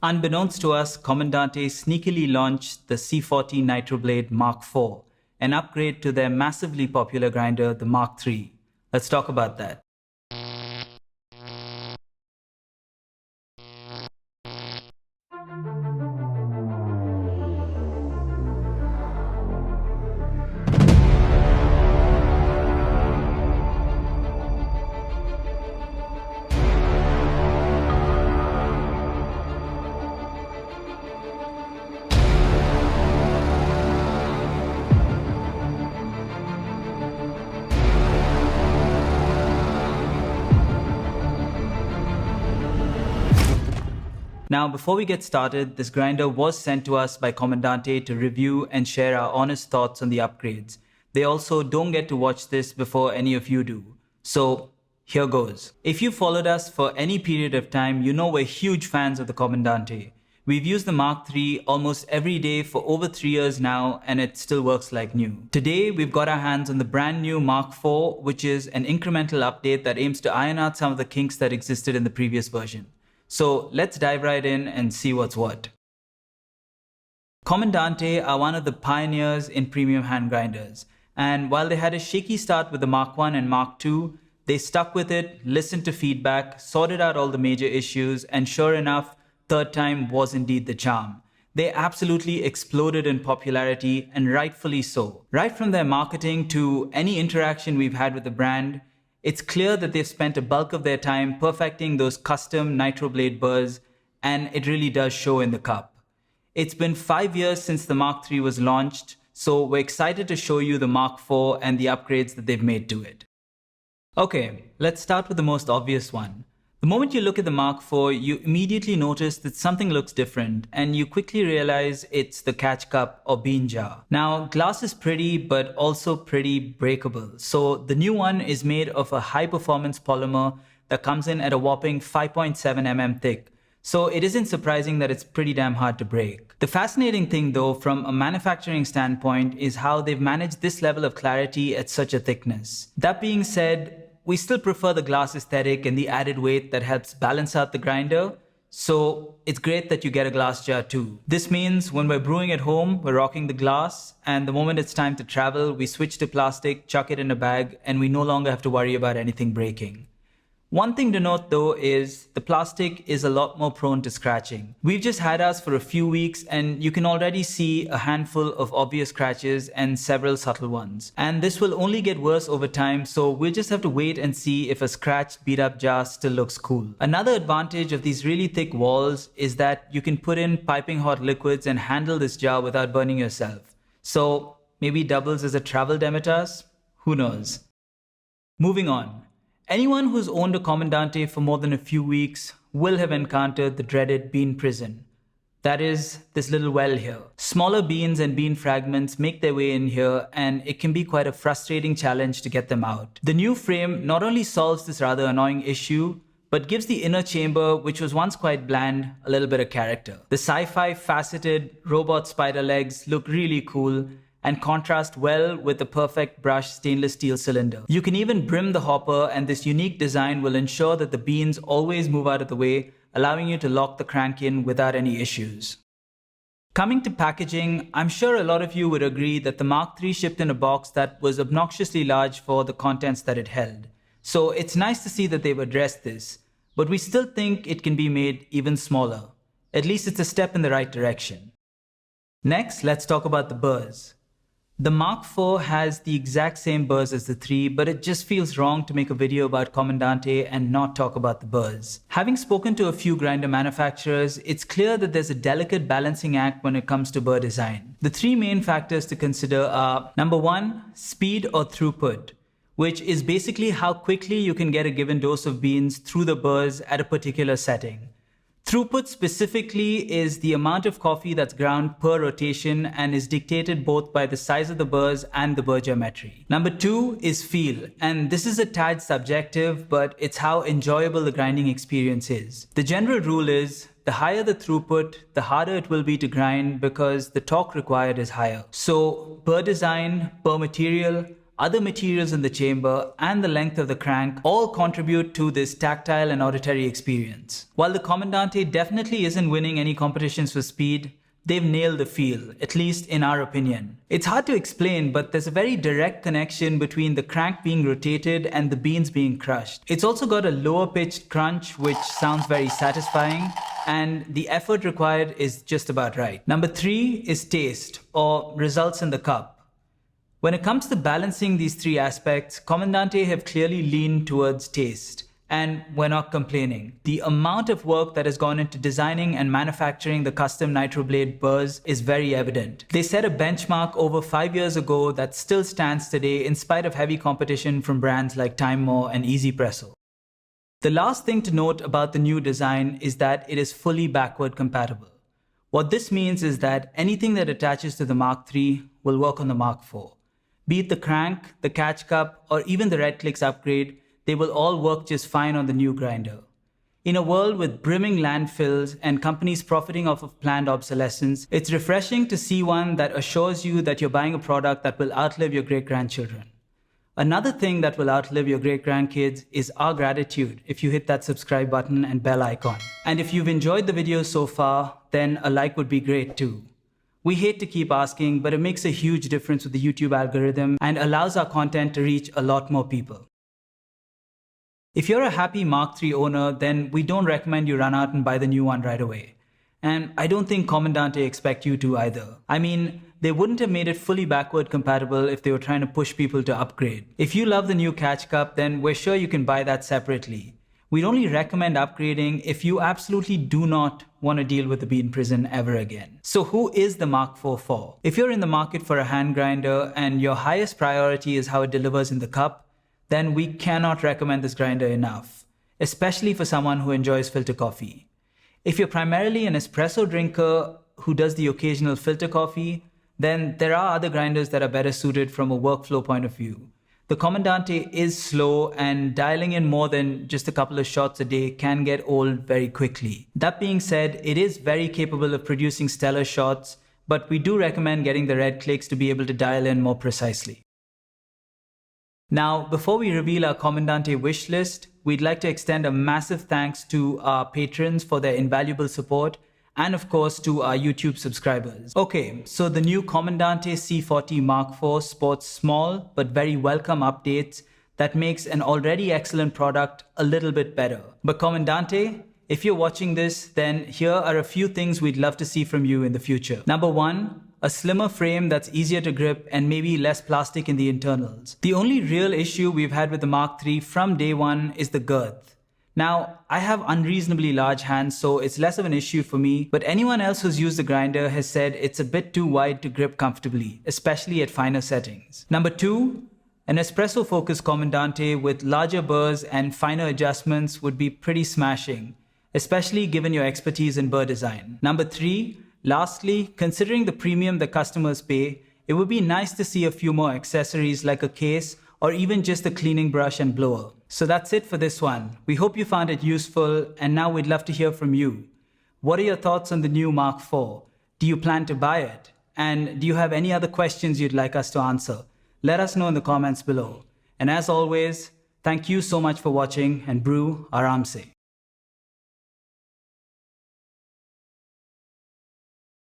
Unbeknownst to us, Comandante sneakily launched the C40 Nitroblade Mark IV, an upgrade to their massively popular grinder, the Mark III. Let's talk about that. Now, before we get started, this grinder was sent to us by Comandante to review and share our honest thoughts on the upgrades. They also don't get to watch this before any of you do. So, here goes. If you followed us for any period of time, you know we're huge fans of the Comandante. We've used the Mark III almost every day for over 3 years now, and it still works like new. Today, we've got our hands on the brand new Mark IV, which is an incremental update that aims to iron out some of the kinks that existed in the previous version. So let's dive right in and see what's what. Comandante are one of the pioneers in premium hand grinders, and while they had a shaky start with the Mark I and Mark II, they stuck with it, listened to feedback, sorted out all the major issues, and sure enough, third time was indeed the charm. They absolutely exploded in popularity, and rightfully so. Right from their marketing to any interaction we've had with the brand, it's clear that they've spent a bulk of their time perfecting those custom Nitroblade burrs, and it really does show in the cup. It's been 5 years since the Mark III was launched, so we're excited to show you the Mark IV and the upgrades that they've made to it. Okay, let's start with the most obvious one. The moment you look at the Mark IV, you immediately notice that something looks different, and you quickly realize it's the catch cup or bean jar. Now, glass is pretty, but also pretty breakable. So the new one is made of a high-performance polymer that comes in at a whopping 5.7 mm thick. So it isn't surprising that it's pretty damn hard to break. The fascinating thing though, from a manufacturing standpoint, is how they've managed this level of clarity at such a thickness. That being said, we still prefer the glass aesthetic and the added weight that helps balance out the grinder, so it's great that you get a glass jar too. This means when we're brewing at home, we're rocking the glass, and the moment it's time to travel, we switch to plastic, chuck it in a bag, and we no longer have to worry about anything breaking. One thing to note though is the plastic is a lot more prone to scratching. We've just had ours for a few weeks and you can already see a handful of obvious scratches and several subtle ones. And this will only get worse over time, so we'll just have to wait and see if a scratched, beat up jar still looks cool. Another advantage of these really thick walls is that you can put in piping hot liquids and handle this jar without burning yourself. So maybe doubles as a travel Demetas? Who knows? Moving on. Anyone who's owned a Comandante for more than a few weeks will have encountered the dreaded bean prison. That is, this little well here. Smaller beans and bean fragments make their way in here, and it can be quite a frustrating challenge to get them out. The new frame not only solves this rather annoying issue, but gives the inner chamber, which was once quite bland, a little bit of character. The sci-fi faceted robot spider legs look really cool, and contrast well with the perfect brushed stainless steel cylinder. You can even brim the hopper, and this unique design will ensure that the beans always move out of the way, allowing you to lock the crank in without any issues. Coming to packaging, I'm sure a lot of you would agree that the Mark III shipped in a box that was obnoxiously large for the contents that it held. So it's nice to see that they've addressed this, but we still think it can be made even smaller. At least it's a step in the right direction. Next, let's talk about the burrs. The Mark IV has the exact same burrs as the 3, but it just feels wrong to make a video about Comandante and not talk about the burrs. Having spoken to a few grinder manufacturers, it's clear that there's a delicate balancing act when it comes to burr design. The 3 main factors to consider are, number 1, speed or throughput, which is basically how quickly you can get a given dose of beans through the burrs at a particular setting. Throughput specifically is the amount of coffee that's ground per rotation and is dictated both by the size of the burrs and the burr geometry. Number 2 is feel, and this is a tad subjective, but it's how enjoyable the grinding experience is. The general rule is, the higher the throughput, the harder it will be to grind because the torque required is higher. So, burr design, burr material, other materials in the chamber, and the length of the crank all contribute to this tactile and auditory experience. While the Comandante definitely isn't winning any competitions for speed, they've nailed the feel, at least in our opinion. It's hard to explain, but there's a very direct connection between the crank being rotated and the beans being crushed. It's also got a lower pitched crunch, which sounds very satisfying, and the effort required is just about right. Number 3 is taste, or results in the cup. When it comes to balancing these 3 aspects, Comandante have clearly leaned towards taste. And we're not complaining. The amount of work that has gone into designing and manufacturing the custom Nitroblade burrs is very evident. They set a benchmark over 5 years ago that still stands today in spite of heavy competition from brands like Timemore and EasyPresso. The last thing to note about the new design is that it is fully backward compatible. What this means is that anything that attaches to the Mark III will work on the Mark IV. Be it the crank, the catch cup, or even the red clicks upgrade, they will all work just fine on the new grinder. In a world with brimming landfills and companies profiting off of planned obsolescence, it's refreshing to see one that assures you that you're buying a product that will outlive your great-grandchildren. Another thing that will outlive your great-grandkids is our gratitude if you hit that subscribe button and bell icon. And if you've enjoyed the video so far, then a like would be great too. We hate to keep asking, but it makes a huge difference with the YouTube algorithm and allows our content to reach a lot more people. If you're a happy Mark III owner, then we don't recommend you run out and buy the new one right away. And I don't think Comandante expect you to either. I mean, they wouldn't have made it fully backward compatible if they were trying to push people to upgrade. If you love the new catch cup, then we're sure you can buy that separately. We'd only recommend upgrading if you absolutely do not want to deal with the bean prison ever again. So who is the Mark IV for? If you're in the market for a hand grinder and your highest priority is how it delivers in the cup, then we cannot recommend this grinder enough, especially for someone who enjoys filter coffee. If you're primarily an espresso drinker who does the occasional filter coffee, then there are other grinders that are better suited from a workflow point of view. The Comandante is slow, and dialing in more than just a couple of shots a day can get old very quickly. That being said, it is very capable of producing stellar shots, but we do recommend getting the red clicks to be able to dial in more precisely. Now, before we reveal our Comandante wish list, we'd like to extend a massive thanks to our patrons for their invaluable support, and of course to our YouTube subscribers. Okay, so the new Comandante C40 Mark IV sports small but very welcome updates that makes an already excellent product a little bit better. But Comandante, if you're watching this, then here are a few things we'd love to see from you in the future. Number 1, a slimmer frame that's easier to grip and maybe less plastic in the internals. The only real issue we've had with the Mark III from day one is the girth. Now, I have unreasonably large hands, so it's less of an issue for me, but anyone else who's used the grinder has said it's a bit too wide to grip comfortably, especially at finer settings. Number 2, an espresso-focused Comandante with larger burrs and finer adjustments would be pretty smashing, especially given your expertise in burr design. Number 3, lastly, considering the premium that customers pay, it would be nice to see a few more accessories like a case or even just a cleaning brush and blower. So that's it for this one. We hope you found it useful, and now we'd love to hear from you. What are your thoughts on the new Mark IV? Do you plan to buy it? And do you have any other questions you'd like us to answer? Let us know in the comments below. And as always, thank you so much for watching, and brew ARAMSE.